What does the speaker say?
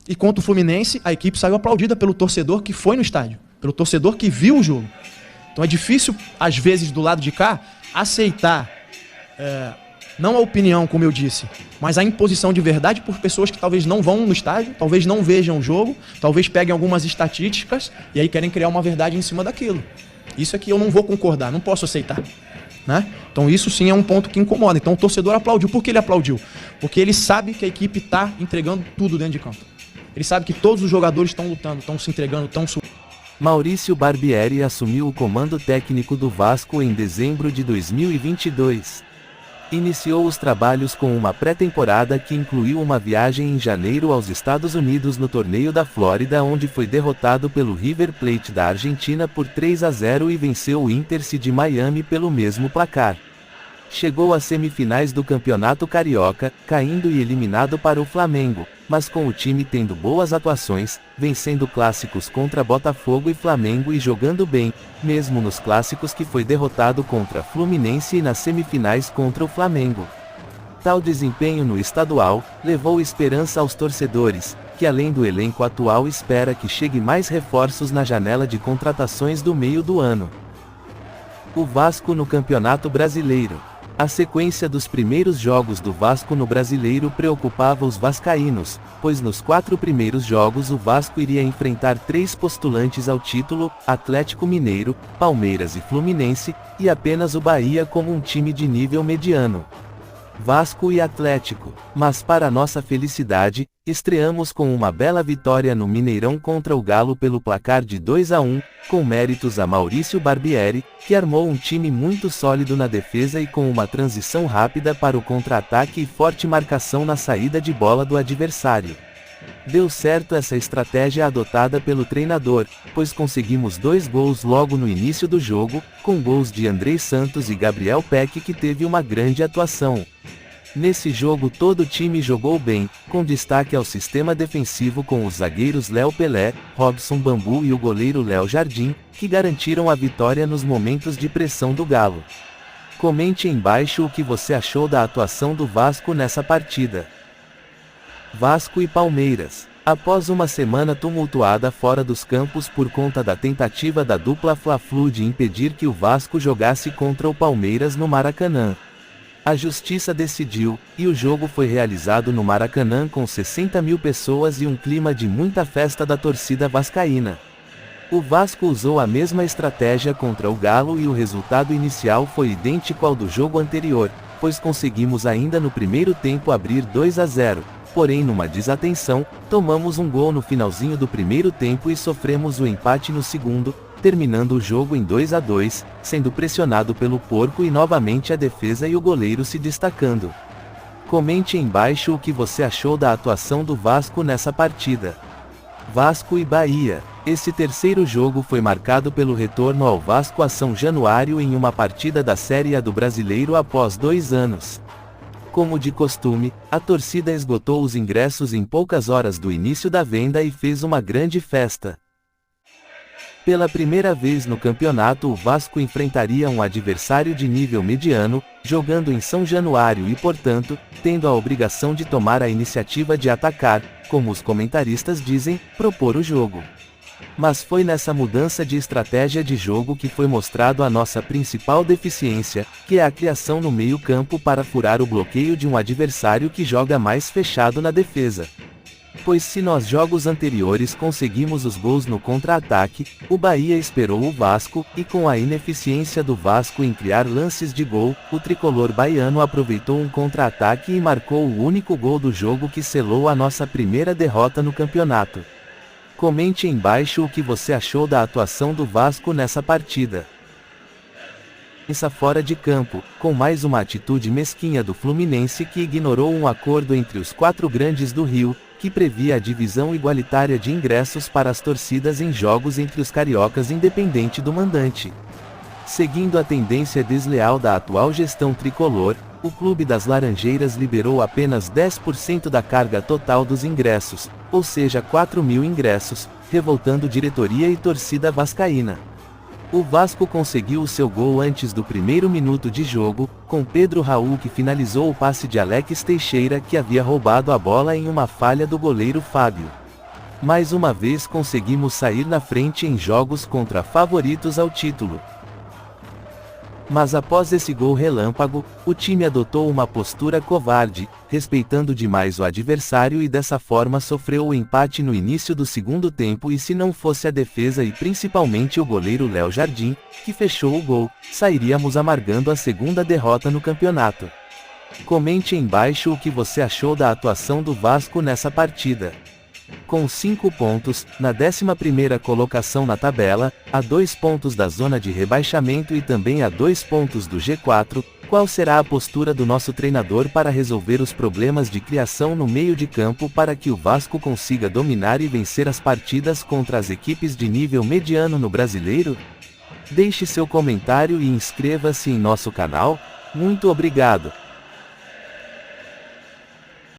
E contra o Fluminense, a equipe saiu aplaudida pelo torcedor que foi no estádio, pelo torcedor que viu o jogo. Então é difícil, às vezes, do lado de cá, aceitar, não a opinião, como eu disse, mas a imposição de verdade por pessoas que talvez não vão no estádio, talvez não vejam o jogo, talvez peguem algumas estatísticas e aí querem criar uma verdade em cima daquilo. Isso é que eu não vou concordar, não posso aceitar. Né? Então isso sim é um ponto que incomoda. Então o torcedor aplaudiu. Por que ele aplaudiu? Porque ele sabe que a equipe está entregando tudo dentro de campo. Ele sabe que todos os jogadores estão lutando, estão se entregando, estão... Maurício Barbieri assumiu o comando técnico do Vasco em dezembro de 2022. Iniciou os trabalhos com uma pré-temporada que incluiu uma viagem em janeiro aos Estados Unidos no torneio da Flórida, onde foi derrotado pelo River Plate da Argentina por 3-0 e venceu o Inter de Miami pelo mesmo placar. Chegou às semifinais do Campeonato Carioca, caindo e eliminado para o Flamengo, mas com o time tendo boas atuações, vencendo clássicos contra Botafogo e Flamengo e jogando bem, mesmo nos clássicos que foi derrotado contra Fluminense e nas semifinais contra o Flamengo. Tal desempenho no estadual, levou esperança aos torcedores, que além do elenco atual espera que chegue mais reforços na janela de contratações do meio do ano. O Vasco no Campeonato Brasileiro. A sequência dos primeiros jogos do Vasco no Brasileiro preocupava os vascaínos, pois nos 4 primeiros jogos o Vasco iria enfrentar 3 postulantes ao título, Atlético Mineiro, Palmeiras e Fluminense, e apenas o Bahia como um time de nível mediano. Vasco e Atlético, mas para nossa felicidade, estreamos com uma bela vitória no Mineirão contra o Galo pelo placar de 2-1, com méritos a Maurício Barbieri, que armou um time muito sólido na defesa e com uma transição rápida para o contra-ataque e forte marcação na saída de bola do adversário. Deu certo essa estratégia adotada pelo treinador, pois conseguimos 2 gols logo no início do jogo, com gols de Andrei Santos e Gabriel Peck, que teve uma grande atuação. Nesse jogo todo o time jogou bem, com destaque ao sistema defensivo com os zagueiros Léo Pelé, Robson Bambu e o goleiro Léo Jardim, que garantiram a vitória nos momentos de pressão do Galo. Comente embaixo o que você achou da atuação do Vasco nessa partida. Vasco e Palmeiras. Após uma semana tumultuada fora dos campos por conta da tentativa da dupla Fla-Flu de impedir que o Vasco jogasse contra o Palmeiras no Maracanã, a justiça decidiu, e o jogo foi realizado no Maracanã com 60 mil pessoas e um clima de muita festa da torcida vascaína. O Vasco usou a mesma estratégia contra o Galo e o resultado inicial foi idêntico ao do jogo anterior, pois conseguimos ainda no primeiro tempo abrir 2-0, porém numa desatenção, tomamos um gol no finalzinho do primeiro tempo e sofremos o empate no segundo, terminando o jogo em 2-2, sendo pressionado pelo Porco e novamente a defesa e o goleiro se destacando. Comente embaixo o que você achou da atuação do Vasco nessa partida. Vasco e Bahia. Esse terceiro jogo foi marcado pelo retorno ao Vasco a São Januário em uma partida da Série A do Brasileiro após 2 anos. Como de costume, a torcida esgotou os ingressos em poucas horas do início da venda e fez uma grande festa. Pela primeira vez no campeonato o Vasco enfrentaria um adversário de nível mediano, jogando em São Januário e portanto, tendo a obrigação de tomar a iniciativa de atacar, como os comentaristas dizem, propor o jogo. Mas foi nessa mudança de estratégia de jogo que foi mostrado a nossa principal deficiência, que é a criação no meio-campo para furar o bloqueio de um adversário que joga mais fechado na defesa. Pois se nos jogos anteriores conseguimos os gols no contra-ataque, o Bahia esperou o Vasco, e com a ineficiência do Vasco em criar lances de gol, o tricolor baiano aproveitou um contra-ataque e marcou o único gol do jogo que selou a nossa primeira derrota no campeonato. Comente embaixo o que você achou da atuação do Vasco nessa partida. Fora de campo, com mais uma atitude mesquinha do Fluminense que ignorou um acordo entre os 4 grandes do Rio, que previa a divisão igualitária de ingressos para as torcidas em jogos entre os cariocas independente do mandante. Seguindo a tendência desleal da atual gestão tricolor, o Clube das Laranjeiras liberou apenas 10% da carga total dos ingressos, ou seja 4.000 ingressos, revoltando diretoria e torcida vascaína. O Vasco conseguiu o seu gol antes do primeiro minuto de jogo, com Pedro Raul que finalizou o passe de Alex Teixeira que havia roubado a bola em uma falha do goleiro Fábio. Mais uma vez conseguimos sair na frente em jogos contra favoritos ao título. Mas após esse gol relâmpago, o time adotou uma postura covarde, respeitando demais o adversário e dessa forma sofreu o empate no início do segundo tempo e se não fosse a defesa e principalmente o goleiro Léo Jardim, que fechou o gol, sairíamos amargando a segunda derrota no campeonato. Comente embaixo o que você achou da atuação do Vasco nessa partida. Com 5 pontos, na 11ª colocação na tabela, a 2 pontos da zona de rebaixamento e também a 2 pontos do G4, qual será a postura do nosso treinador para resolver os problemas de criação no meio de campo para que o Vasco consiga dominar e vencer as partidas contra as equipes de nível mediano no Brasileiro? Deixe seu comentário e inscreva-se em nosso canal. Muito obrigado!